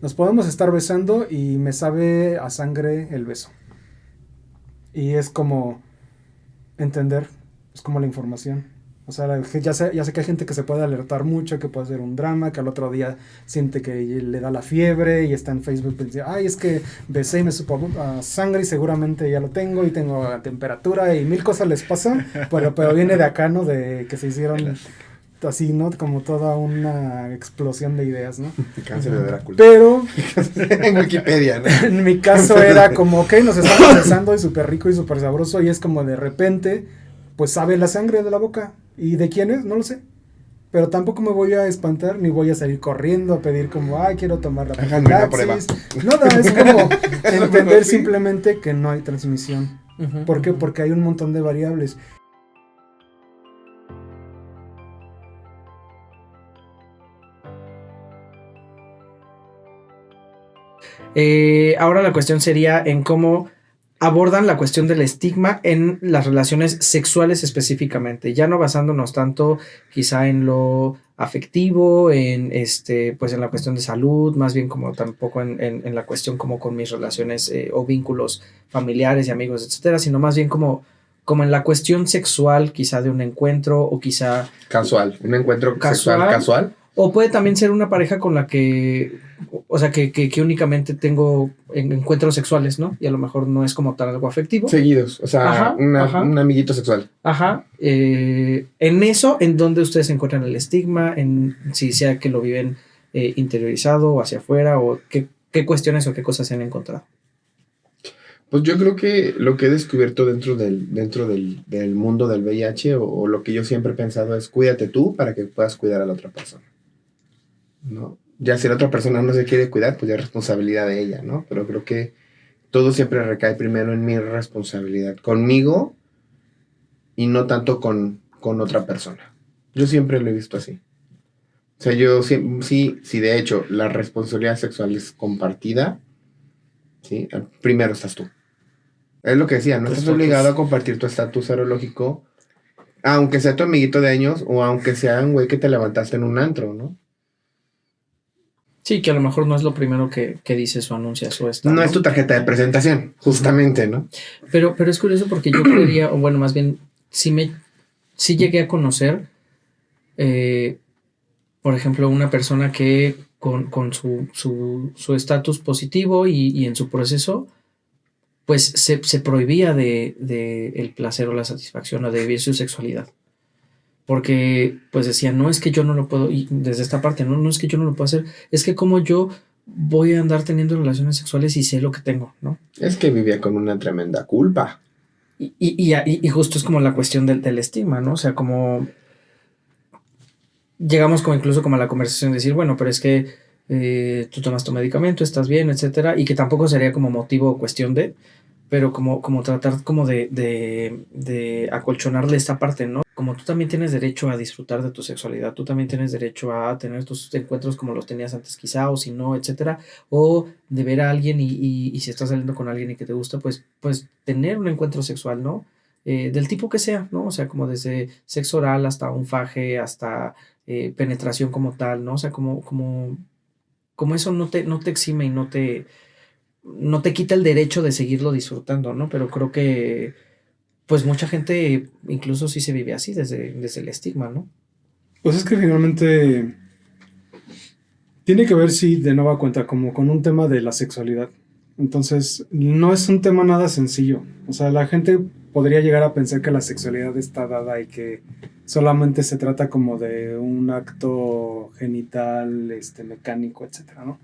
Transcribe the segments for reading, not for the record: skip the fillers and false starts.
Nos podemos estar besando y me sabe a sangre el beso. Y es como entender, es como la información. O sea, ya sé que hay gente que se puede alertar mucho, que puede ser un drama, que al otro día siente que le da la fiebre y está en Facebook pensando, ay, es que besé y me supo a sangre y seguramente ya lo tengo y tengo la temperatura y mil cosas les pasa, pero viene de acá, ¿no? De que se hicieron así, ¿no? Como toda una explosión de ideas, ¿no? Cáncer de Drácula. Pero en Wikipedia, ¿no? en mi caso era como, ok, nos estamos besando y súper rico y súper sabroso y es como de repente, pues sabe la sangre de la boca. ¿Y de quién es? No lo sé. Pero tampoco me voy a espantar ni voy a salir corriendo a pedir como, ay, quiero tomar la profilaxis. Nada, es como entender simplemente que no hay transmisión. ¿Por qué? Porque hay un montón de variables. Ahora la cuestión sería en cómo abordan la cuestión del estigma en las relaciones sexuales específicamente, ya no basándonos tanto quizá en lo afectivo, en pues en la cuestión de salud, más bien como tampoco en la cuestión como con mis relaciones o vínculos familiares y amigos, etcétera, sino más bien como en la cuestión sexual, quizá de un encuentro o quizá casual, un encuentro sexual casual. O puede también ser una pareja con la que, o sea, que únicamente tengo encuentros sexuales, ¿no? Y a lo mejor no es como tal algo afectivo. Seguidos, o sea, un amiguito sexual. Ajá. En eso, en donde ustedes encuentran el estigma, en si sea que lo viven interiorizado o hacia afuera, o qué cuestiones o qué cosas se han encontrado. Pues yo creo que lo que he descubierto dentro del mundo del VIH o lo que yo siempre he pensado es cuídate tú para que puedas cuidar a la otra persona, ¿no? Ya si la otra persona no se quiere cuidar, pues ya es responsabilidad de ella, ¿no? Pero creo que todo siempre recae primero en mi responsabilidad, conmigo y no tanto con otra persona. Yo siempre lo he visto así. O sea, yo sí, de hecho, la responsabilidad sexual es compartida, ¿sí? Primero estás tú. Es lo que decía, no estás obligado a compartir tu estatus serológico, aunque sea tu amiguito de años o aunque sea un güey que te levantaste en un antro, ¿no? Sí, que a lo mejor no es lo primero que dices o anuncias o está. No es tu tarjeta de presentación, justamente, ¿no? Pero es curioso porque yo creería, o bueno, más bien, sí llegué a conocer, por ejemplo, una persona que con su estatus positivo y en su proceso, pues se prohibía de el placer o la satisfacción o de vivir su sexualidad. Porque pues decía, no es que yo no lo puedo, y desde esta parte, no es que yo no lo puedo hacer, es que como yo voy a andar teniendo relaciones sexuales y sé lo que tengo, ¿no? Es que vivía con una tremenda culpa. Y justo es como la cuestión del estigma, ¿no? O sea, como llegamos como incluso como a la conversación de decir, bueno, pero es que tú tomas tu medicamento, estás bien, etcétera, y que tampoco sería como motivo o cuestión de, pero como tratar como de acolchonarle esta parte, ¿no? Como tú también tienes derecho a disfrutar de tu sexualidad, tú también tienes derecho a tener tus encuentros como los tenías antes quizá, o si no, etcétera, o de ver a alguien y si estás saliendo con alguien y que te gusta, pues tener un encuentro sexual, ¿no? Del tipo que sea, ¿no? O sea, como desde sexo oral hasta un faje, hasta penetración como tal, ¿no? O sea, como eso no te exime y no te quita el derecho de seguirlo disfrutando, ¿no? Pero creo que, pues mucha gente incluso sí se vive así desde el estigma, ¿no? Pues es que finalmente tiene que ver, sí, de nueva cuenta, como con un tema de la sexualidad. Entonces, no es un tema nada sencillo. O sea, la gente podría llegar a pensar que la sexualidad está dada y que solamente se trata como de un acto genital, mecánico, etcétera, ¿no?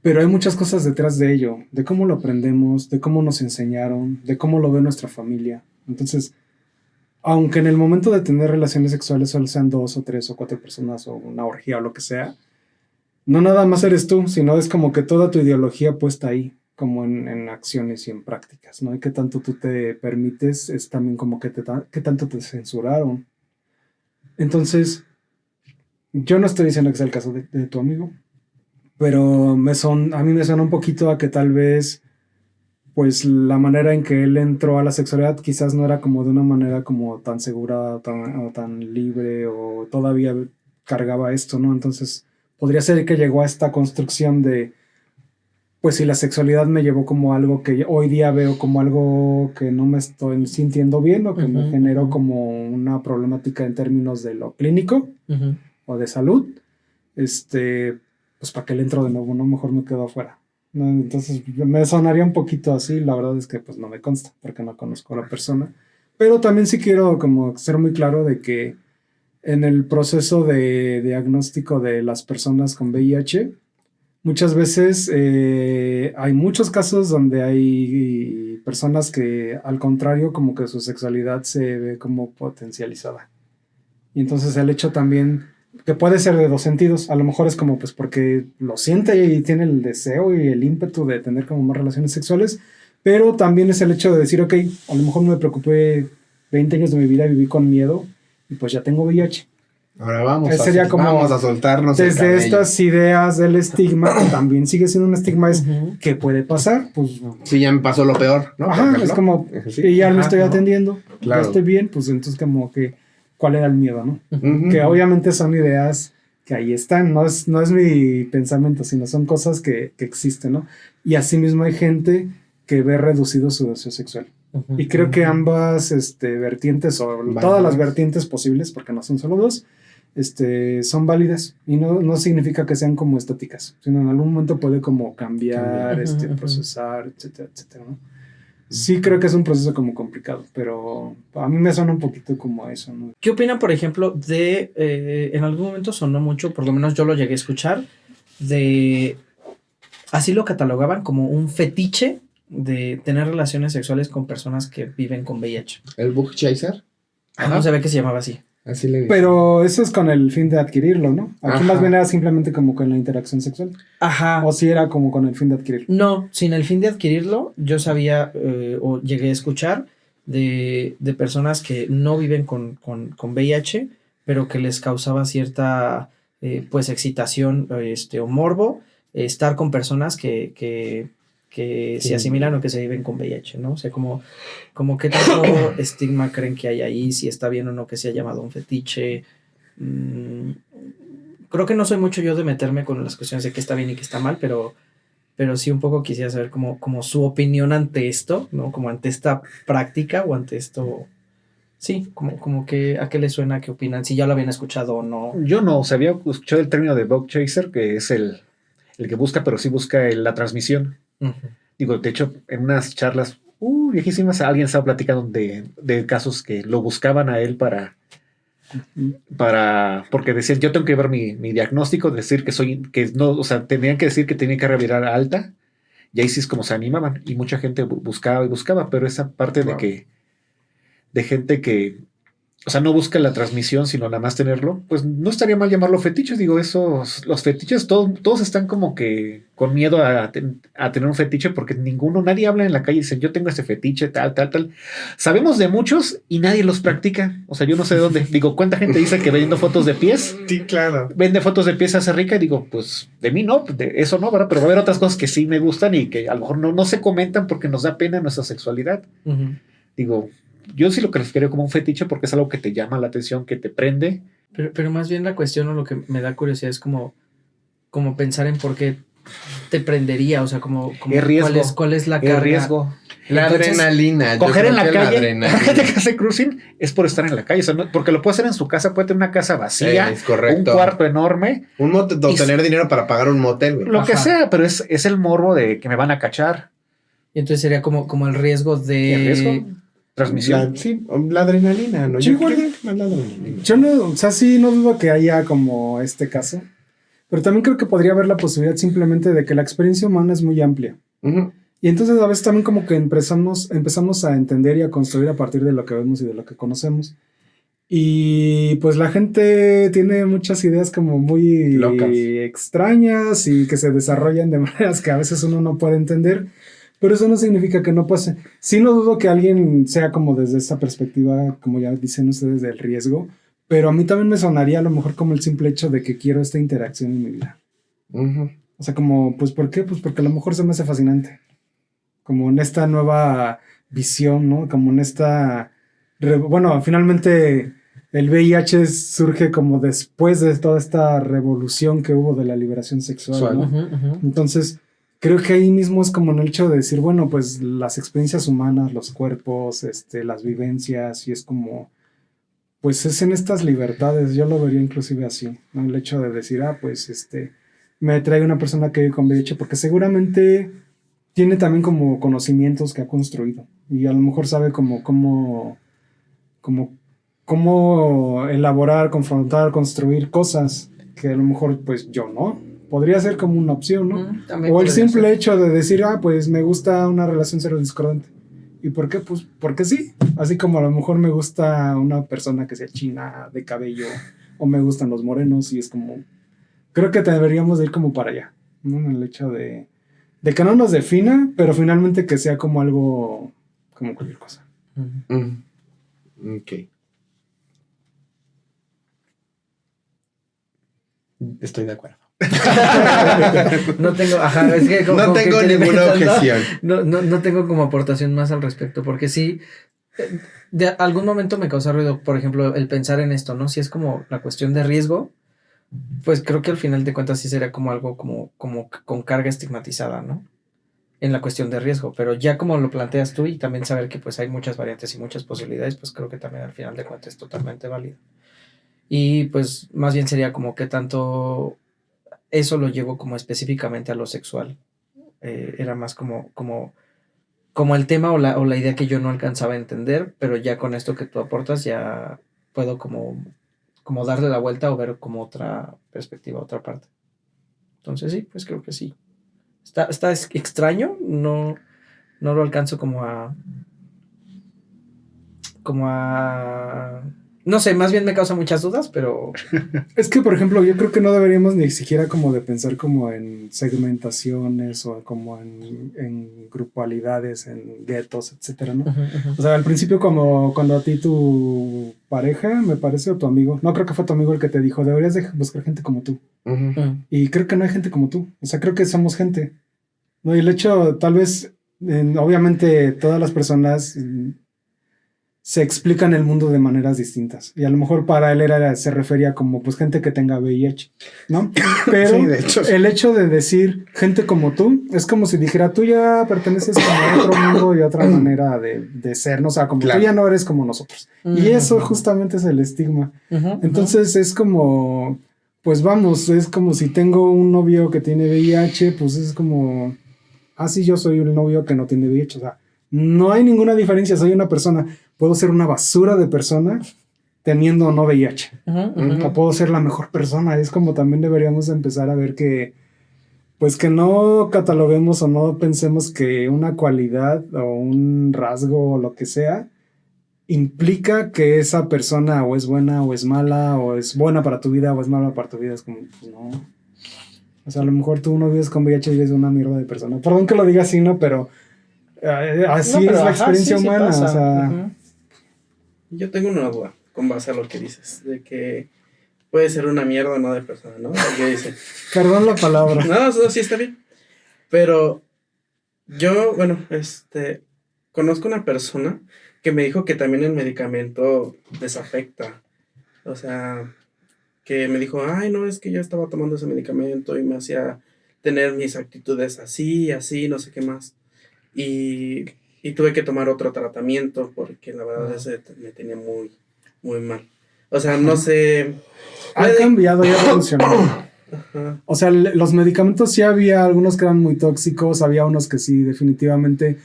Pero hay muchas cosas detrás de ello, de cómo lo aprendemos, de cómo nos enseñaron, de cómo lo ve nuestra familia. Entonces, aunque en el momento de tener relaciones sexuales solo sean 2 o 3 o 4 personas o una orgía o lo que sea, no nada más eres tú, sino es como que toda tu ideología puesta ahí, como en acciones y en prácticas, ¿no? Y qué tanto tú te permites es también como que qué tanto te censuraron. Entonces, yo no estoy diciendo que sea el caso de tu amigo, pero a mí me suena un poquito a que tal vez, pues la manera en que él entró a la sexualidad quizás no era como de una manera como tan segura o tan libre o todavía cargaba esto, ¿no? Entonces podría ser que llegó a esta construcción de, pues si la sexualidad me llevó como algo que hoy día veo como algo que no me estoy sintiendo bien o que me generó como una problemática en términos de lo clínico o de salud, pues para que le entro de nuevo, ¿no? Mejor me quedo afuera. ¿No? Entonces me sonaría un poquito así, la verdad es que pues no me consta porque no conozco a la persona, pero también sí quiero como ser muy claro de que en el proceso de diagnóstico de las personas con VIH, muchas veces hay muchos casos donde hay personas que al contrario como que su sexualidad se ve como potencializada. Y entonces el hecho también, que puede ser de dos sentidos, a lo mejor es como pues porque lo siente y tiene el deseo y el ímpetu de tener como más relaciones sexuales, pero también es el hecho de decir, ok, a lo mejor me preocupé 20 años de mi vida, viví con miedo y pues ya tengo VIH. Ahora vamos a soltarnos desde estas ideas del estigma, que también sigue siendo un estigma, es ¿qué puede pasar? Pues sí, ya me pasó lo peor, ¿no? Ajá, es como, sí. y ya me estoy atendiendo, claro. Ya estoy bien, pues entonces como que, ¿cuál era el miedo, no? Que obviamente son ideas que ahí están, no es mi pensamiento, sino son cosas que existen, ¿no? Y asimismo hay gente que ve reducido su deseo sexual. Y creo que ambas vertientes, o todas las vertientes posibles, porque no son solo dos, son válidas y no significa que sean como estáticas, sino en algún momento puede como cambiar, procesar, etcétera, etcétera, ¿no? Sí creo que es un proceso como complicado, pero a mí me suena un poquito como a eso, ¿no? ¿Qué opinan, por ejemplo, de, en algún momento sonó mucho, por lo menos yo lo llegué a escuchar, de, así lo catalogaban como un fetiche de tener relaciones sexuales con personas que viven con VIH? ¿El book chaser? No se ve que se llamaba así. Así le dicen. Pero eso es con el fin de adquirirlo, ¿no? Aquí más bien era simplemente como con la interacción sexual. Ajá. O si era como con el fin de adquirirlo. No, sin el fin de adquirirlo, yo sabía o llegué a escuchar de personas que no viven con VIH, pero que les causaba cierta pues excitación o morbo estar con personas que se asimilan o que se viven con VIH, ¿no? O sea, como qué tanto estigma creen que hay ahí, si está bien o no que sea llamado un fetiche. Creo que no soy mucho yo de meterme con las cuestiones de qué está bien y qué está mal, pero sí un poco quisiera saber como su opinión ante esto, ¿no? Como ante esta práctica o ante esto. Sí, como que a qué les suena, qué opinan, si ya lo habían escuchado o no. Yo no, o sea, había escuchado el término de bug chaser, que es el que busca, pero sí busca la transmisión. Digo, de hecho, en unas charlas viejísimas, alguien estaba platicando de casos que lo buscaban a él porque decían, yo tengo que ver mi diagnóstico, decir o sea, tenían que decir que tenía que revirar alta, y ahí sí es como se animaban, y mucha gente buscaba, pero esa parte de gente que, o sea, no busca la transmisión, sino nada más tenerlo, pues no estaría mal llamarlo fetiches. Digo, los fetiches, todos están como que con miedo a tener un fetiche, porque nadie habla en la calle y dicen, yo tengo este fetiche, tal. Sabemos de muchos y nadie los practica. O sea, yo no sé de dónde. Digo, ¿cuánta gente dice que vendiendo fotos de pies? Sí, claro. Vende fotos de pies, se hace rica, y digo, pues de mí no, de eso no, ¿verdad? Pero va a haber otras cosas que sí me gustan y que a lo mejor no se comentan porque nos da pena nuestra sexualidad. Digo, yo sí lo calificaría como un fetiche porque es algo que te llama la atención, que te prende. Pero más bien la cuestión o lo que me da curiosidad es como pensar en por qué te prendería, o sea, como cuál es la carga. El riesgo. La adrenalina. Coger en la calle, la gente que hace cruising es por estar en la calle, o sea, porque lo puede hacer en su casa, puede tener una casa vacía, es correcto. Un cuarto enorme. Un motel, tener dinero para pagar un motel, güey. Lo que sea, pero es el morbo de que me van a cachar. Y entonces sería como el riesgo de... ¿El riesgo? Transmisión. La adrenalina, ¿no? Yo no, o sea, sí, no dudo que haya como este caso, pero también creo que podría haber la posibilidad simplemente de que la experiencia humana es muy amplia. Y entonces a veces también como que empezamos a entender y a construir a partir de lo que vemos y de lo que conocemos. Y pues la gente tiene muchas ideas como muy locas, extrañas y que se desarrollan de maneras que a veces uno no puede entender. Pero eso no significa que no pase. Sí, no dudo que alguien sea como desde esa perspectiva, como ya dicen ustedes, del riesgo. Pero a mí también me sonaría a lo mejor como el simple hecho de que quiero esta interacción en mi vida. O sea, como, pues, ¿por qué? Pues porque a lo mejor se me hace fascinante. Como en esta nueva visión, ¿no? Como en esta... Bueno, finalmente el VIH surge como después de toda esta revolución que hubo de la liberación sexual, ¿no? Entonces, creo que ahí mismo es como en el hecho de decir, bueno, pues las experiencias humanas, los cuerpos, las vivencias, y es como, pues es en estas libertades, yo lo vería inclusive así, ¿no? El hecho de decir, pues me trae una persona que vive con VIH, porque seguramente tiene también como conocimientos que ha construido, y a lo mejor sabe cómo elaborar, confrontar, construir cosas que a lo mejor pues yo no. Podría ser como una opción, ¿no? O el simple hecho de decir, pues me gusta una relación cero discordante. ¿Y por qué? Pues porque sí. Así como a lo mejor me gusta una persona que sea china de cabello, o me gustan los morenos, y es como, creo que deberíamos de ir como para allá, ¿no? En el hecho de que no nos defina, pero finalmente que sea como algo, como cualquier cosa. Ok. Estoy de acuerdo. No tengo, es que no tengo ninguna objeción. No tengo como aportación más al respecto, porque sí, de algún momento me causa ruido, por ejemplo, el pensar en esto, ¿no? Si es como la cuestión de riesgo, pues creo que al final de cuentas sí sería como algo como con carga estigmatizada, ¿no? En la cuestión de riesgo, pero ya como lo planteas tú y también saber que pues hay muchas variantes y muchas posibilidades, pues creo que también al final de cuentas es totalmente válido. Y pues más bien sería como que tanto eso lo llevo como específicamente a lo sexual. Era más como el tema o la idea que yo no alcanzaba a entender, pero ya con esto que tú aportas ya puedo como darle la vuelta o ver como otra perspectiva, otra parte. Entonces sí, pues creo que sí. Está extraño, no lo alcanzo como a no sé, más bien me causa muchas dudas, pero es que, por ejemplo, yo creo que no deberíamos ni siquiera como de pensar como en segmentaciones o como en grupalidades, en guetos, etcétera, ¿no? O sea, al principio como cuando a ti tu pareja, me parece, o tu amigo, no, creo que fue tu amigo el que te dijo, deberías de buscar gente como tú. Y creo que no hay gente como tú, o sea, creo que somos gente, ¿no? Y el hecho, tal vez, obviamente todas las personas se explican el mundo de maneras distintas. Y a lo mejor para él se refería como pues gente que tenga VIH, ¿no? Pero sí, de hecho, el hecho de decir gente como tú, es como si dijera, tú ya perteneces como a otro mundo y a otra manera de ser, ¿no? O sea, como tú ya no eres como nosotros. Y eso justamente es el estigma. Entonces es como, pues vamos, es como si tengo un novio que tiene VIH, pues es como, sí, yo soy un novio que no tiene VIH, o sea, no hay ninguna diferencia, soy una persona. Puedo ser una basura de persona teniendo no VIH. O puedo ser la mejor persona. Es como también deberíamos empezar a ver que, pues que no cataloguemos o no pensemos que una cualidad o un rasgo o lo que sea implica que esa persona o es buena o es mala, o es buena para tu vida o es mala para tu vida. Es como, pues no. O sea, a lo mejor tú no vives con VIH y eres una mierda de persona. Perdón que lo diga así, ¿no? Pero así no, pero es la experiencia humana. Sí o sea, yo tengo una duda con base a lo que dices, de que puede ser una mierda no de persona, ¿no? ¿Qué dice? Perdón la palabra. No, sí está bien. Pero yo, bueno, conozco una persona que me dijo que también el medicamento desafecta. O sea, que me dijo, no, es que yo estaba tomando ese medicamento y me hacía tener mis actitudes así, no sé qué más. Y tuve que tomar otro tratamiento porque la verdad ese me tenía muy, muy mal. O sea, no sé. Ha cambiado y ha evolucionado. O sea, los medicamentos sí había algunos que eran muy tóxicos, había unos que sí, definitivamente.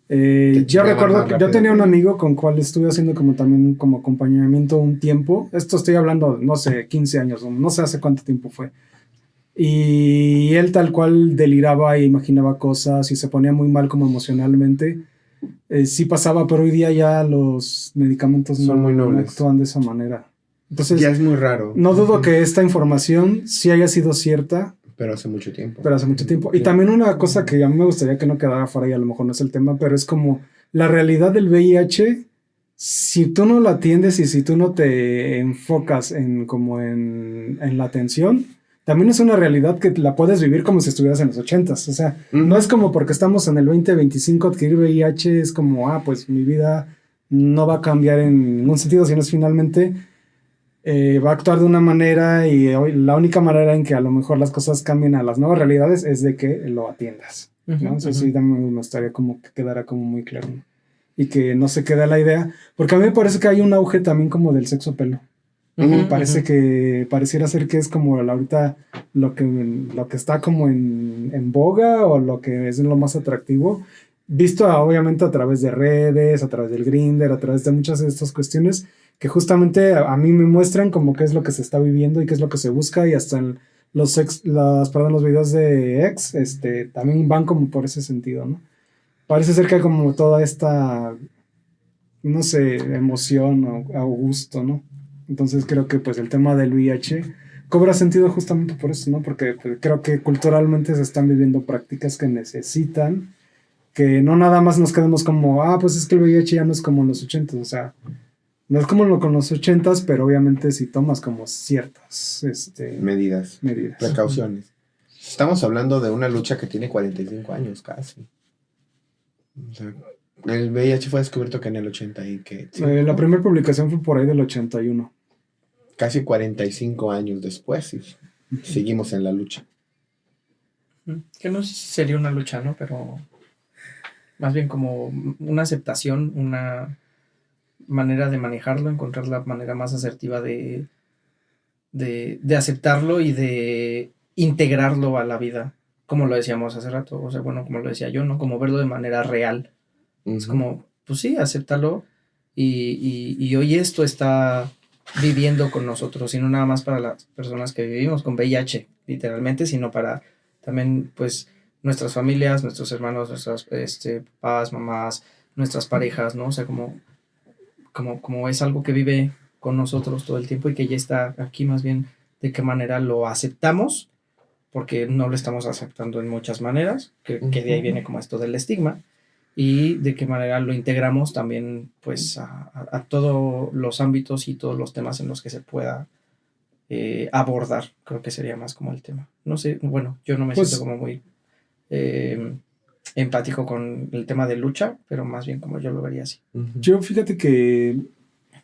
Yo recuerdo que yo tenía un amigo con cual estuve haciendo como también como acompañamiento un tiempo. Esto estoy hablando, no sé, 15 años, no sé hace cuánto tiempo fue. Y él tal cual deliraba e imaginaba cosas y se ponía muy mal como emocionalmente. Sí pasaba, pero hoy día ya los medicamentos no actúan de esa manera. Entonces, ya es muy raro. No dudo que esta información sí haya sido cierta. Pero hace mucho tiempo. Y también una cosa que a mí me gustaría que no quedara fuera, y a lo mejor no es el tema, pero es como la realidad del VIH. Si tú no la atiendes y si tú no te enfocas en la atención, también es una realidad que la puedes vivir como si estuvieras en los 80s. O sea, no es como porque estamos en el 2025 adquirir VIH, es como, pues mi vida no va a cambiar en ningún sentido, sino es finalmente va a actuar de una manera y hoy la única manera en que a lo mejor las cosas cambien a las nuevas realidades es de que lo atiendas, ¿no? Eso sí, también me gustaría como que quedara como muy claro, ¿no? Y que no se quede la idea, porque a mí me parece que hay un auge también como del sexo pelo. Me parece que pareciera ser que es como ahorita lo que está como en boga o lo que es lo más atractivo, visto obviamente a través de redes, a través del Grindr, a través de muchas de estas cuestiones que justamente a mí me muestran como qué es lo que se está viviendo y qué es lo que se busca y hasta en los videos de ex, también van como por ese sentido, ¿no? Parece ser que hay como toda esta, no sé, emoción o gusto, ¿no? Entonces creo que pues el tema del VIH cobra sentido justamente por eso, ¿no? Porque creo que culturalmente se están viviendo prácticas que necesitan que no nada más nos quedemos como, pues es que el VIH ya no es como en los 80s, o sea, no es como con los 80s, pero obviamente si tomas como ciertas medidas, medidas, precauciones. Estamos hablando de una lucha que tiene 45 años casi. O sea, el VIH fue descubierto que en el 80 y que... la primera publicación fue por ahí del 81. Casi 45 años después y seguimos en la lucha. Que no sé si sería una lucha, ¿no? Pero más bien como una aceptación, una manera de manejarlo, encontrar la manera más asertiva de aceptarlo y de integrarlo a la vida, como lo decíamos hace rato, o sea, bueno, como lo decía yo, ¿no? Como verlo de manera real. Es como, pues sí, acéptalo y hoy esto está viviendo con nosotros, y no nada más para las personas que vivimos con VIH, literalmente, sino para también, pues, nuestras familias, nuestros hermanos, nuestras papás, mamás, nuestras parejas, ¿no? O sea, como es algo que vive con nosotros todo el tiempo y que ya está aquí, más bien de qué manera lo aceptamos, porque no lo estamos aceptando en muchas maneras, que de ahí viene como esto del estigma, y de qué manera lo integramos también pues a todos los ámbitos y todos los temas en los que se pueda abordar. Creo que sería más como el tema. No sé, bueno, yo no me siento como muy empático con el tema de lucha, pero más bien como yo lo vería así. Yo fíjate que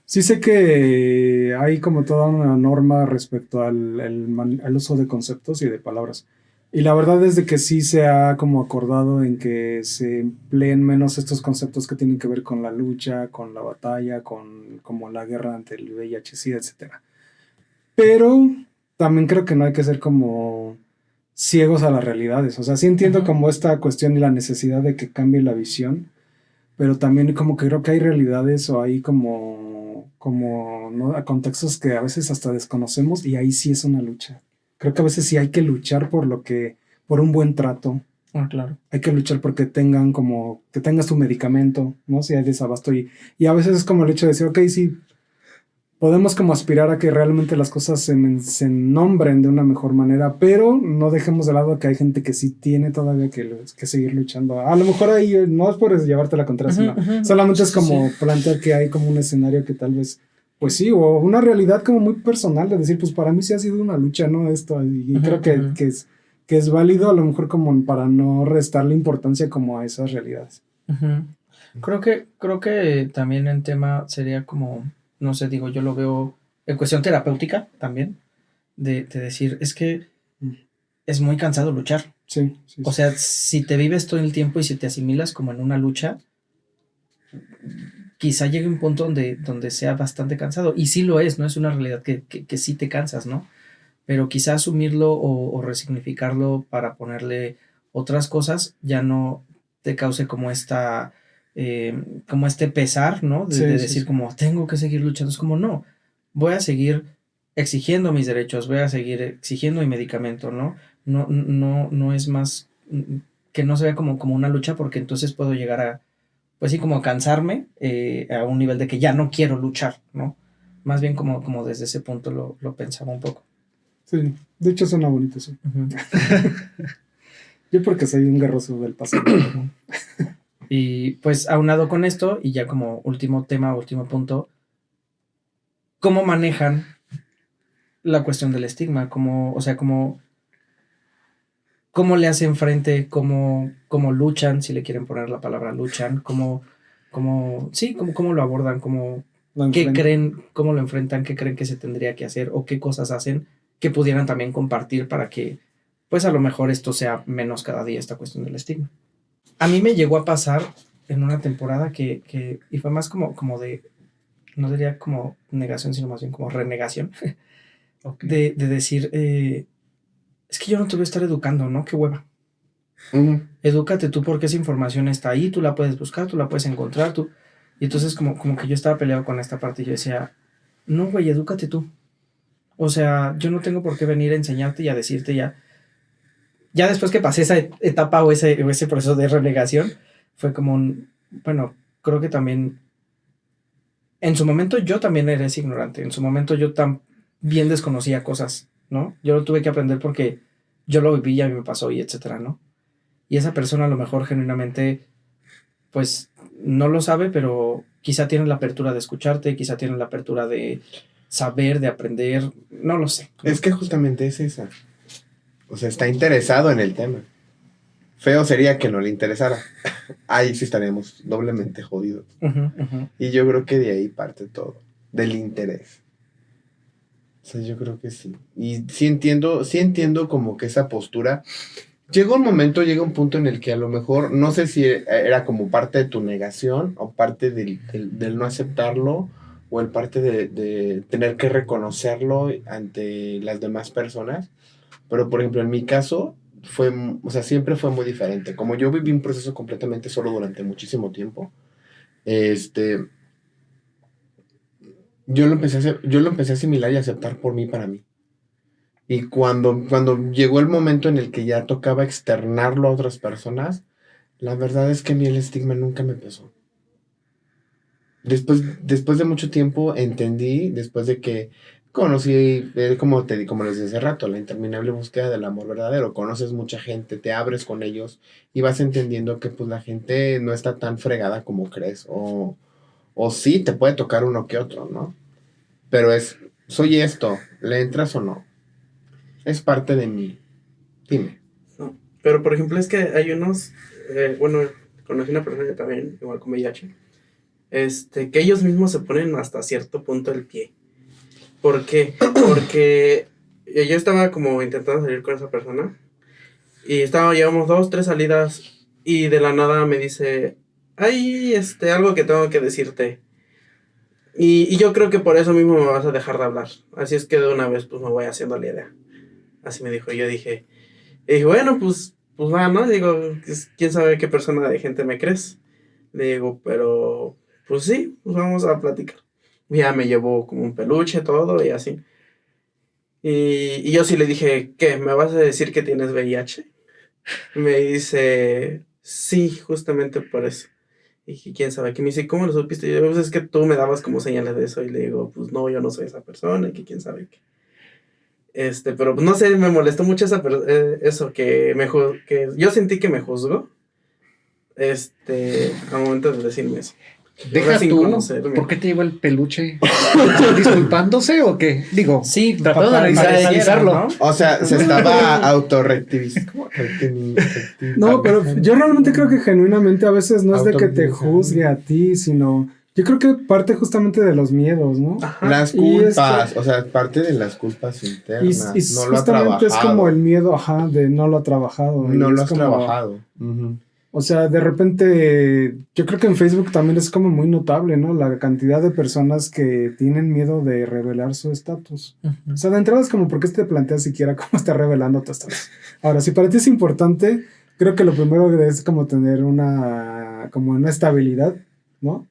sí sé que hay como toda una norma respecto al uso de conceptos y de palabras. Y la verdad es de que sí se ha como acordado en que se empleen menos estos conceptos que tienen que ver con la lucha, con la batalla, con como la guerra ante el VIH, SIDA, etc. Pero también creo que no hay que ser como ciegos a las realidades. O sea, sí entiendo como esta cuestión y la necesidad de que cambie la visión, pero también como que creo que hay realidades o hay como ¿no? contextos que a veces hasta desconocemos y ahí sí es una lucha. Creo que a veces sí hay que luchar por un buen trato. Claro. Hay que luchar porque que tengas tu medicamento, ¿no? Si hay desabasto y a veces es como el hecho de decir, ok, sí, podemos como aspirar a que realmente las cosas se nombren de una mejor manera, pero no dejemos de lado que hay gente que sí tiene todavía que seguir luchando. A lo mejor ahí no es por llevarte la contraria, sino solamente es como plantear que hay como un escenario que tal vez, pues sí, o una realidad como muy personal de decir, pues para mí sí ha sido una lucha, ¿no? Esto, y creo que es válido a lo mejor como para no restarle importancia como a esas realidades. Creo que también el tema sería como, no sé, digo, yo lo veo en cuestión terapéutica también, de decir, es que es muy cansado luchar. Sí. O sea, si te vives todo el tiempo y si te asimilas como en una lucha, quizá llegue un punto donde sea bastante cansado. Y sí lo es, ¿no? Es una realidad que sí te cansas, ¿no? Pero quizá asumirlo o resignificarlo para ponerle otras cosas ya no te cause como como este pesar, ¿no? De decir como, tengo que seguir luchando. Es como, no, voy a seguir exigiendo mis derechos, voy a seguir exigiendo mi medicamento, ¿no? No es más que no se vea como una lucha, porque entonces puedo llegar a, pues sí, como cansarme a un nivel de que ya no quiero luchar, ¿no? Más bien como desde ese punto lo pensaba un poco. Sí, de hecho suena bonito, sí. Yo porque soy un guerroso del pasado. Y pues aunado con esto, y ya como último tema, último punto, ¿cómo manejan la cuestión del estigma? O sea, ¿cómo le hacen frente? ¿Cómo luchan? Si le quieren poner la palabra luchan. ¿Cómo lo abordan? qué enfrentan. creen, cómo lo enfrentan, qué creen que se tendría que hacer o qué cosas hacen que pudieran también compartir para que, pues a lo mejor esto sea menos cada día, esta cuestión del estigma. A mí me llegó a pasar en una temporada y fue más como de, no diría como negación, sino más bien como renegación, de decir, es que yo no te voy a estar educando, ¿no? Qué hueva. Edúcate tú porque esa información está ahí, tú la puedes buscar, tú la puedes encontrar, tú... Y entonces como que yo estaba peleado con esta parte y yo decía, no, güey, edúcate tú. O sea, yo no tengo por qué venir a enseñarte y a decirte ya. Ya después que pasé esa etapa o ese proceso de renegación, fue como bueno, creo que también, en su momento yo también era ese ignorante, en su momento yo también desconocía cosas, ¿no? Yo lo tuve que aprender porque yo lo viví y a mí me pasó y etcétera, ¿no? Y esa persona a lo mejor genuinamente, pues, no lo sabe, pero quizá tiene la apertura de escucharte, quizá tiene la apertura de saber, de aprender, no lo sé. Es que justamente es esa. O sea, está interesado en el tema. Feo sería que no le interesara. Ahí sí estaríamos doblemente jodidos. Y yo creo que de ahí parte todo. Del interés. O sea, yo creo que sí. Y sí entiendo como que esa postura. Llega un punto en el que a lo mejor, no sé si era como parte de tu negación o parte del no aceptarlo o el parte de tener que reconocerlo ante las demás personas. Pero, por ejemplo, en mi caso, siempre fue muy diferente. Como yo viví un proceso completamente solo durante muchísimo tiempo, yo lo empecé a asimilar y aceptar por mí, para mí. Y cuando llegó el momento en el que ya tocaba externarlo a otras personas, la verdad es que a mí el estigma nunca me pesó. Después de mucho tiempo entendí, después de que conocí, como les decía hace rato, la interminable búsqueda del amor verdadero. Conoces mucha gente, te abres con ellos y vas entendiendo que pues la gente no está tan fregada como crees. O sí, te puede tocar uno que otro, ¿no? Pero soy esto, ¿le entras o no? Es parte de mí. Dime. No, pero por ejemplo es que hay unos, conocí una persona que también, igual con VIH, que ellos mismos se ponen hasta cierto punto el pie. ¿Por qué? Porque yo estaba como intentando salir con esa persona y llevamos 2, 3 salidas y de la nada me dice, hay algo que tengo que decirte. Y yo creo que por eso mismo me vas a dejar de hablar. Así es que de una vez pues me voy haciendo la idea. Así me dijo. Yo dije, bueno, pues va, ¿no? Digo, quién sabe qué persona de gente me crees. Le digo, pero pues sí, pues vamos a platicar. Ya me llevó como un peluche, todo y así. Y yo sí le dije, ¿qué? ¿Me vas a decir que tienes VIH? Me dice, sí, justamente por eso. Y dije, ¿quién sabe? Que me dice, ¿cómo lo supiste? Y yo, pues es que tú me dabas como señales de eso. Y le digo, pues no, yo no soy esa persona. Y que quién sabe qué. Pero no sé, me molestó mucho eso, que yo sentí que me juzgó. Al momento de decirme eso. Deja sin tú, conocerme. ¿por qué te lleva el peluche? ¿Disculpándose o qué? Digo, Sí, tratando de analizarlo. ¿no? O sea, se estaba autorreactivizando. No, pero yo realmente creo que genuinamente a veces no es de que te Autoorganizando. juzgue a ti, sino yo creo que parte justamente de los miedos, ¿no? Ajá. Las Y culpas, o sea, parte de las culpas Y internas. No lo ha justamente es trabajado. como el miedo, de no lo ha trabajado. Y No lo es has como, trabajado. Ujú. O sea, de repente, yo creo que en Facebook también es como muy notable, ¿no? La cantidad de personas que tienen miedo de revelar su estatus. O sea, de entrada es como, ¿por qué te planteas siquiera cómo estás revelando tu estatus? Ahora, si para ti es importante, creo que lo primero es como tener una estabilidad, ¿no?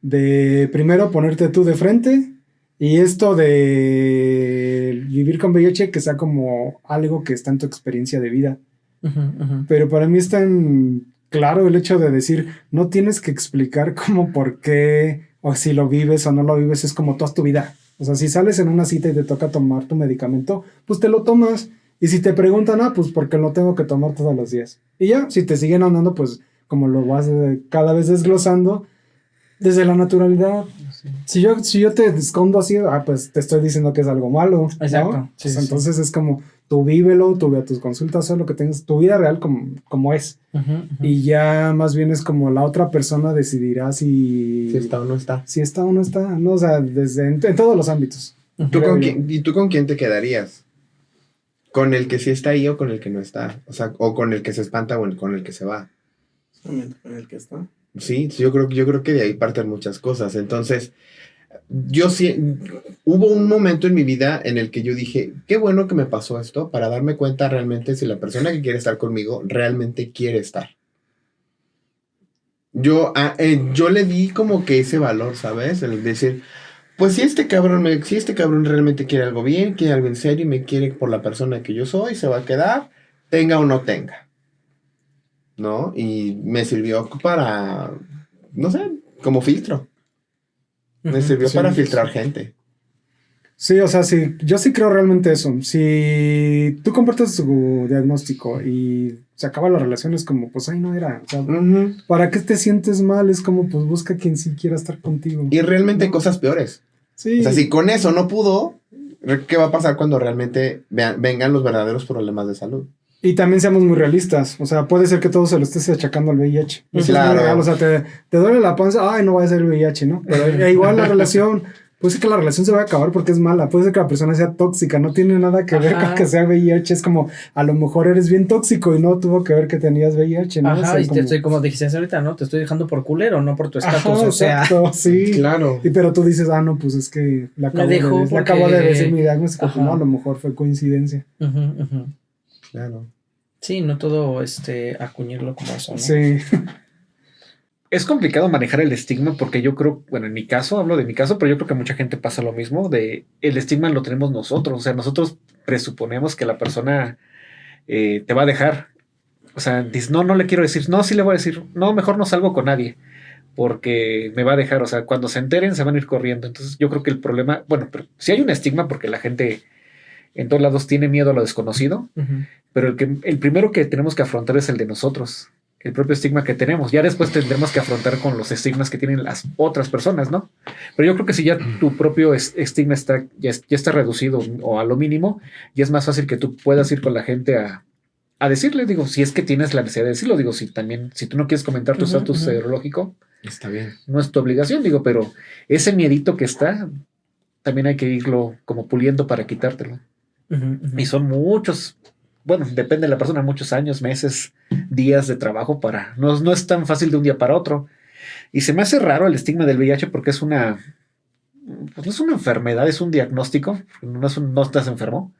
De primero ponerte tú de frente y esto de vivir con VIH que sea como algo que está en tu experiencia de vida. Pero para mí es tan claro el hecho de decir, no tienes que explicar cómo, por qué, o si lo vives o no lo vives, es como toda tu vida. O sea, si sales en una cita y te toca tomar tu medicamento, pues te lo tomas. Y si te preguntan, pues porque lo tengo que tomar todos los días. Y ya, si te siguen andando, pues como lo vas cada vez desglosando, desde la naturalidad. Si yo te escondo así, pues te estoy diciendo que es algo malo, ¿no? Exacto. Sí, Pues sí, entonces es como, tú vívelo, tú ve a tus consultas, haz lo que tengas, tu vida real como es. Y ya más bien es como la otra persona decidirá si está o no está. Si está o no está, ¿no? O sea, en todos los ámbitos. ¿Y tú con quién te quedarías? ¿Con el que sí está ahí o con el que no está? O sea, o con el que se espanta o con el que se va. Solamente con el que está. Sí, yo creo que de ahí parten muchas cosas. Entonces, yo sí, hubo un momento en mi vida en el que yo dije, qué bueno que me pasó esto para darme cuenta realmente si la persona que quiere estar conmigo realmente quiere estar. Yo le di como que ese valor, ¿sabes? El decir, pues si este cabrón realmente quiere algo bien, quiere algo en serio y me quiere por la persona que yo soy, se va a quedar, tenga o no tenga. ¿No? Y me sirvió para, no sé, como filtro. Me sirvió para filtrar gente. Sí, o sea, sí, yo sí creo realmente eso. Si tú compartes tu diagnóstico y se acaba la relación, es como, pues ahí no era. O sea, ¿para qué te sientes mal? Es como, pues busca quien sí quiera estar contigo. Y realmente hay cosas peores. Sí. O sea, si con eso no pudo, ¿qué va a pasar cuando realmente vengan los verdaderos problemas de salud? Y también seamos muy realistas. O sea, puede ser que todo se lo estés achacando al VIH. Eso claro. Es muy real. O sea, te duele la panza, ay, no vaya a ser el VIH, ¿no? Pero igual la relación, puede ser que la relación se vaya a acabar porque es mala. Puede ser que la persona sea tóxica, no tiene nada que ver con que sea VIH. Es como, a lo mejor eres bien tóxico y no tuvo que ver que tenías VIH, ¿no? Ajá, o sea, y te estoy, como dijiste ahorita, ¿no? Te estoy dejando por culero, no por tu estatus, ajá, o sea. Exacto, sí. Claro. Pero tú dices, no, pues es que le acabo de decir mi diagnóstico. Pues no, a lo mejor fue coincidencia. Claro. Sí, no todo acuñarlo como eso, ¿no? Sí. Es complicado manejar el estigma porque yo creo, bueno, en mi caso, hablo de mi caso, pero yo creo que a mucha gente pasa lo mismo, el estigma lo tenemos nosotros, o sea, nosotros presuponemos que la persona te va a dejar, o sea, dices, no le quiero decir, no, sí le voy a decir, no, mejor no salgo con nadie, porque me va a dejar, o sea, cuando se enteren se van a ir corriendo, entonces yo creo que el problema, bueno, pero sí hay un estigma porque la gente en todos lados tiene miedo a lo desconocido, pero el primero que tenemos que afrontar es el de nosotros, el propio estigma que tenemos. Ya después tendremos que afrontar con los estigmas que tienen las otras personas, ¿no? Pero yo creo que si ya tu propio estigma ya está reducido o a lo mínimo, ya es más fácil que tú puedas ir con la gente a decirle, digo, si es que tienes la necesidad de decirlo, digo, si tú no quieres comentar tu estatus serológico, está bien. No es tu obligación, digo, pero ese miedito que está, también hay que irlo como puliendo para quitártelo. Y son muchos, bueno, depende de la persona, muchos años, meses, días de trabajo no es tan fácil de un día para otro. Y se me hace raro el estigma del VIH porque pues no es una enfermedad, es un diagnóstico, no estás enfermo,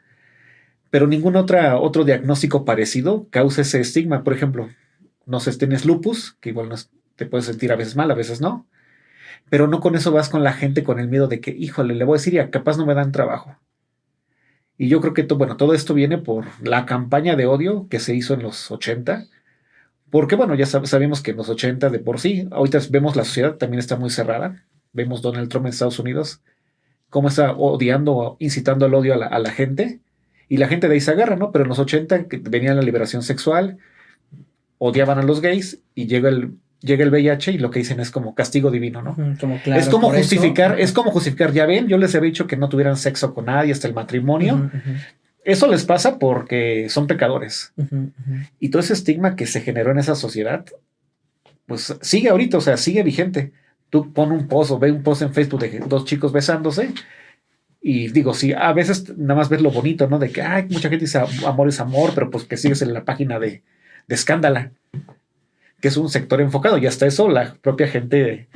pero ningún otro diagnóstico parecido causa ese estigma. Por ejemplo, no sé, tienes lupus, que igual te puedes sentir a veces mal, a veces no, pero no con eso vas con la gente con el miedo de que, híjole, le voy a decir y capaz no me dan trabajo. Y yo creo que todo esto viene por la campaña de odio que se hizo en los 80, porque bueno, ya sabemos que en los 80 de por sí, ahorita vemos la sociedad también está muy cerrada, vemos Donald Trump en Estados Unidos, cómo está odiando, incitando al odio a la gente, y la gente de ahí se agarra, ¿no? Pero en los 80 venía la liberación sexual, odiaban a los gays, y llega el VIH y lo que dicen es como castigo divino, ¿no? Como claro, es como justificar, ya ven, yo les había dicho que no tuvieran sexo con nadie hasta el matrimonio. Eso les pasa porque son pecadores. Y todo ese estigma que se generó en esa sociedad, pues sigue ahorita, o sea, sigue vigente. Tú pon un post o ve un post en Facebook de dos chicos besándose y digo, sí, a veces nada más ves lo bonito, ¿no? De que, mucha gente dice amor es amor, pero pues que sigues en la página de Escándala, que es un sector enfocado, y hasta eso la propia gente,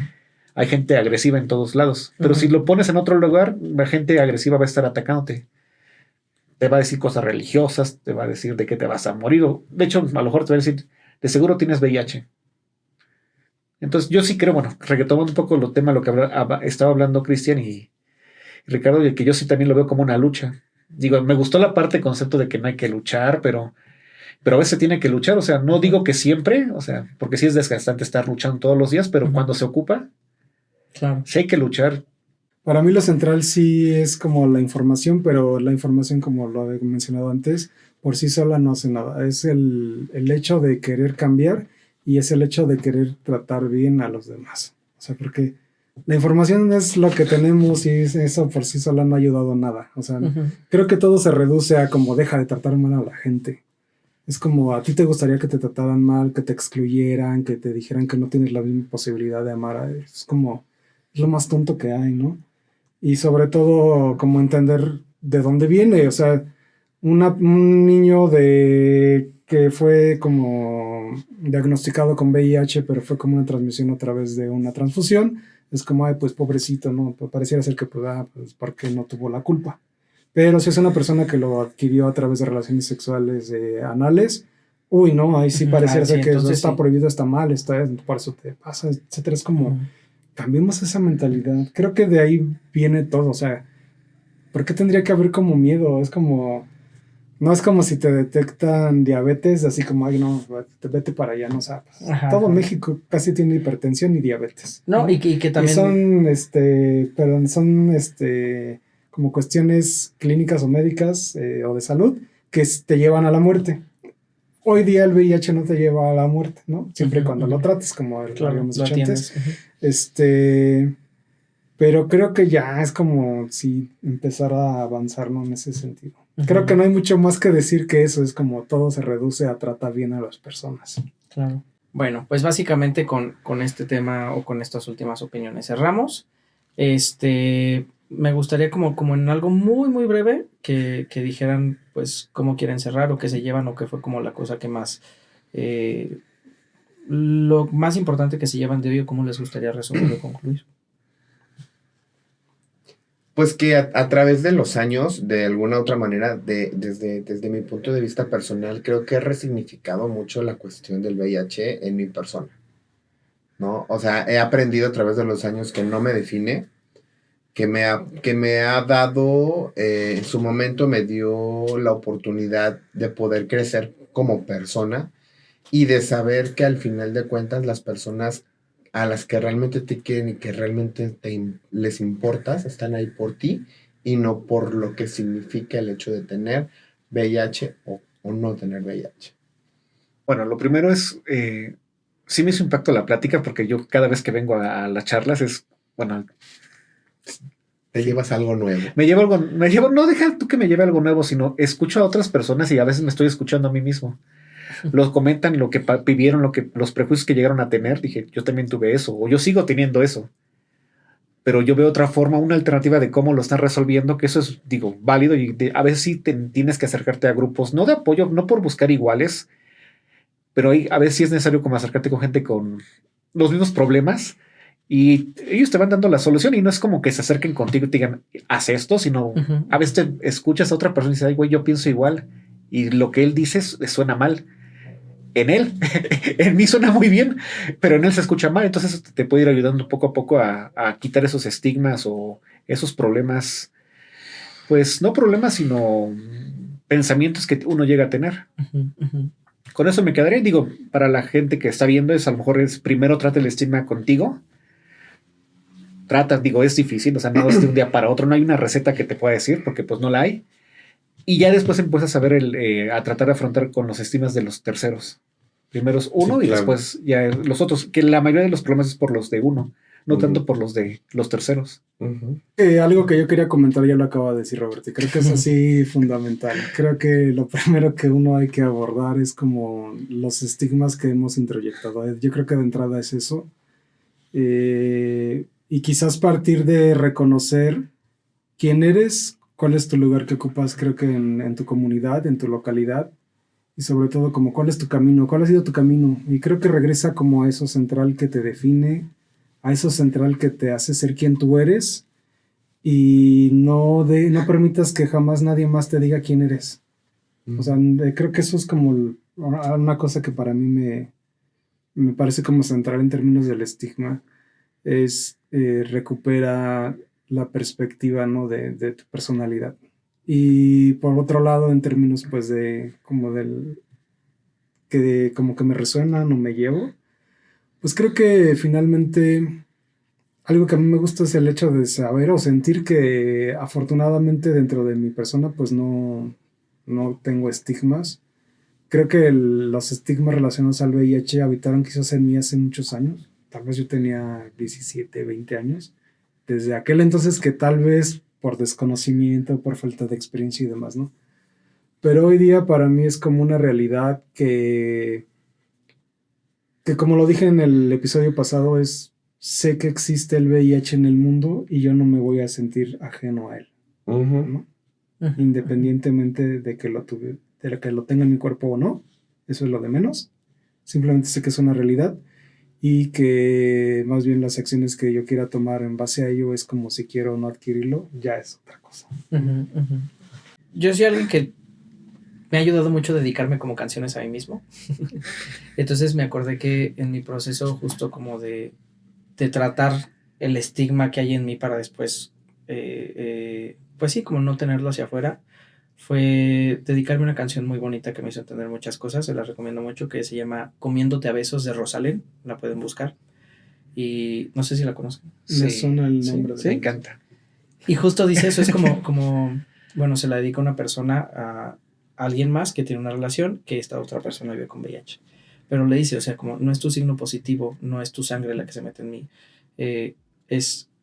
hay gente agresiva en todos lados, pero si lo pones en otro lugar, la gente agresiva va a estar atacándote, te va a decir cosas religiosas, te va a decir de qué te vas a morir, de hecho a lo mejor te va a decir, de seguro tienes VIH. Entonces yo sí creo, bueno, retomando un poco lo que estaba hablando Cristian y Ricardo, de que yo sí también lo veo como una lucha. Digo, me gustó la parte del concepto de que no hay que luchar, pero a veces tiene que luchar, o sea, no digo que siempre, o sea, porque sí es desgastante estar luchando todos los días, pero cuando se ocupa, claro, sí hay que luchar. Para mí lo central sí es como la información, pero la información, como lo he mencionado antes, por sí sola no hace nada. Es el hecho de querer cambiar y es el hecho de querer tratar bien a los demás. O sea, porque la información es lo que tenemos y eso por sí sola no ha ayudado a nada. O sea, Ujú. creo que todo se reduce a como deja de tratar mal a la gente. Es como a ti te gustaría que te trataran mal, que te excluyeran, que te dijeran que no tienes la misma posibilidad de amar. Es como, es lo más tonto que hay, ¿no? Y sobre todo, como entender de dónde viene. O sea, un niño que fue como diagnosticado con VIH, pero fue como una transmisión a través de una transfusión. Es como, ay, pues pobrecito, ¿no? Pues pareciera ser que, pues, porque no tuvo la culpa. Pero si es una persona que lo adquirió a través de relaciones sexuales anales, uy, no, ahí sí Ujú. pareciera ser Sí, que eso entonces está sí. prohibido, está mal, por eso te pasa, etcétera. Es como, Ujú. cambiemos esa mentalidad. Creo que de ahí viene todo. O sea, ¿por qué tendría que haber como miedo? Es como, no es como si te detectan diabetes, así como, ay, no, vete para allá, no sabes. Ajá, Todo ajá. México casi tiene hipertensión y diabetes, No, ¿no? y que Y también. son, como cuestiones clínicas o médicas o de salud que te llevan a la muerte. Hoy día el VIH no te lleva a la muerte, ¿no? Siempre y Ujú, cuando ujú. lo trates, como Claro, habíamos lo dicho antes. atiendes. Ujú. Pero creo que ya es como si empezar a avanzar, ¿no? En ese sentido. Creo que Ujú. no hay mucho más que decir que eso, es como todo se reduce a tratar bien a las personas. Claro. Bueno, pues básicamente con este tema o con estas últimas opiniones cerramos. Me gustaría como en algo muy, muy breve que dijeran pues cómo quieren cerrar o qué se llevan o qué fue como la cosa que más, eh, lo más importante que se llevan de hoy o cómo les gustaría resumir o concluir. Pues que a través de los años, de alguna otra manera, desde mi punto de vista personal, creo que he resignificado mucho la cuestión del VIH en mi persona, ¿no? O sea, he aprendido a través de los años que no me define, que me ha dado, en su momento me dio la oportunidad de poder crecer como persona y de saber que al final de cuentas las personas a las que realmente te quieren y que realmente les importas están ahí por ti y no por lo que significa el hecho de tener VIH o no tener VIH. Bueno, lo primero es, sí me hizo impacto la plática porque yo cada vez que vengo a las charlas es, bueno, Te llevas algo nuevo. no deja tú que me lleve algo nuevo, sino escucho a otras personas y a veces me estoy escuchando a mí mismo. Los comentan lo que vivieron, los prejuicios que llegaron a tener. Dije, yo también tuve eso, o yo sigo teniendo eso. Pero yo veo otra forma, una alternativa de cómo lo están resolviendo, que eso es, digo, válido y a veces sí tienes que acercarte a grupos, no de apoyo, no por buscar iguales, pero a veces sí es necesario como acercarte con gente con los mismos problemas y ellos te van dando la solución y no es como que se acerquen contigo y te digan, haz esto, sino Ujú. a veces te escuchas a otra persona y dices, ay, güey, yo pienso igual y lo que él dice suena mal. En él, en mí suena muy bien, pero en él se escucha mal, entonces eso te puede ir ayudando poco a poco a quitar esos estigmas o esos problemas, pues no problemas, sino pensamientos que uno llega a tener. Ujú, ujú. Con eso me quedaré. Digo, para la gente que está viendo, es a lo mejor es primero trata el estigma contigo. Trata, digo, es difícil, o sea, no es de un día para otro, no hay una receta que te pueda decir, porque pues no la hay. Y ya después empiezas a ver a tratar de afrontar con los estigmas de los terceros. Primero es uno Sí, y claro. después ya los otros, que la mayoría de los problemas es por los de uno, no Ujú. tanto por los de los terceros. Ujú. Algo que yo quería comentar ya lo acaba de decir Roberto, y creo que es así fundamental. Creo que lo primero que uno hay que abordar es como los estigmas que hemos introyectado. Yo creo que de entrada es eso. Y quizás partir de reconocer quién eres, cuál es tu lugar que ocupas, creo que en tu comunidad, en tu localidad, y sobre todo como cuál es tu camino, cuál ha sido tu camino. Y creo que regresa como a eso central que te define, a eso central que te hace ser quien tú eres y no permitas que jamás nadie más te diga quién eres. O sea, creo que eso es como una cosa que para mí me parece como central en términos del estigma, es recupera la perspectiva, ¿no? de tu personalidad. Y por otro lado, en términos pues de como como que me resuenan o me llevo, pues creo que finalmente algo que a mí me gusta es el hecho de saber o sentir que afortunadamente dentro de mi persona pues no tengo estigmas. Creo que los estigmas relacionados al VIH habitaron quizás en mí hace muchos años. tal vez yo tenía 17, 20 años, desde aquel entonces que tal vez por desconocimiento, por falta de experiencia y demás, ¿no? Pero hoy día para mí es como una realidad que como lo dije en el episodio pasado, sé que existe el VIH en el mundo y yo no me voy a sentir ajeno a él, ¿no? Independientemente de que lo tenga en mi cuerpo o no, eso es lo de menos. Simplemente sé que es una realidad y que más bien las acciones que yo quiera tomar en base a ello es como si quiero o no adquirirlo, ya es otra cosa. Yo soy alguien que me ha ayudado mucho a dedicarme como canciones a mí mismo. Entonces me acordé que en mi proceso justo como de tratar el estigma que hay en mí para después, pues sí, como no tenerlo hacia afuera, fue dedicarme a una canción muy bonita que me hizo entender muchas cosas, se la recomiendo mucho, que se llama Comiéndote a besos de Rosalén, la pueden buscar, y no sé si la conocen. Me suena el nombre. Me encanta. Y justo dice eso, es como bueno, se la dedica una persona a alguien más que tiene una relación, que esta otra persona vive con VIH, pero le dice, o sea, como no es tu signo positivo, no es tu sangre la que se mete en mí,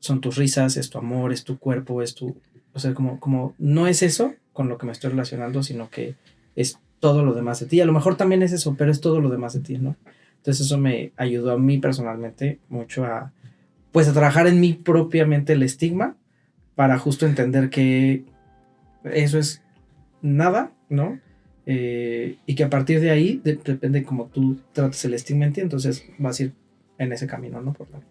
son tus risas, es tu amor, es tu cuerpo, es tu, o sea, como no es eso con lo que me estoy relacionando, sino que es todo lo demás de ti. A lo mejor también es eso, pero es todo lo demás de ti, ¿no? Entonces eso me ayudó a mí personalmente mucho a trabajar en mí propiamente el estigma para justo entender que eso es nada, ¿no? Y que a partir de ahí depende cómo tú trates el estigma en ti, entonces vas a ir en ese camino, ¿no? Por la vida.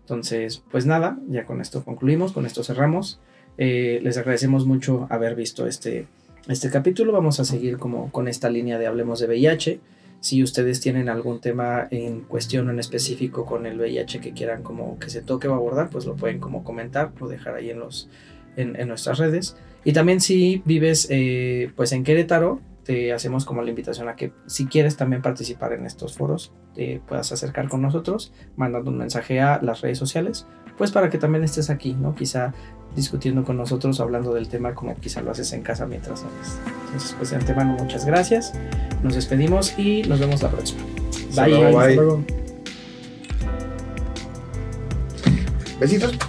Entonces, pues nada, ya con esto concluimos, con esto cerramos. Les agradecemos mucho haber visto este capítulo. Vamos a seguir como con esta línea de Hablemos de VIH. Si ustedes tienen algún tema en cuestión o en específico con el VIH que quieran como que se toque o abordar, pues lo pueden como comentar o dejar ahí en nuestras redes. Y también si vives pues en Querétaro, te hacemos como la invitación a que si quieres también participar en estos foros, te puedas acercar con nosotros, mandando un mensaje a las redes sociales, pues para que también estés aquí, ¿no? Quizá discutiendo con nosotros, hablando del tema como quizá lo haces en casa mientras hablas. Entonces, pues de antemano, muchas gracias. Nos despedimos y nos vemos la próxima. Bye. Hasta luego. Besitos.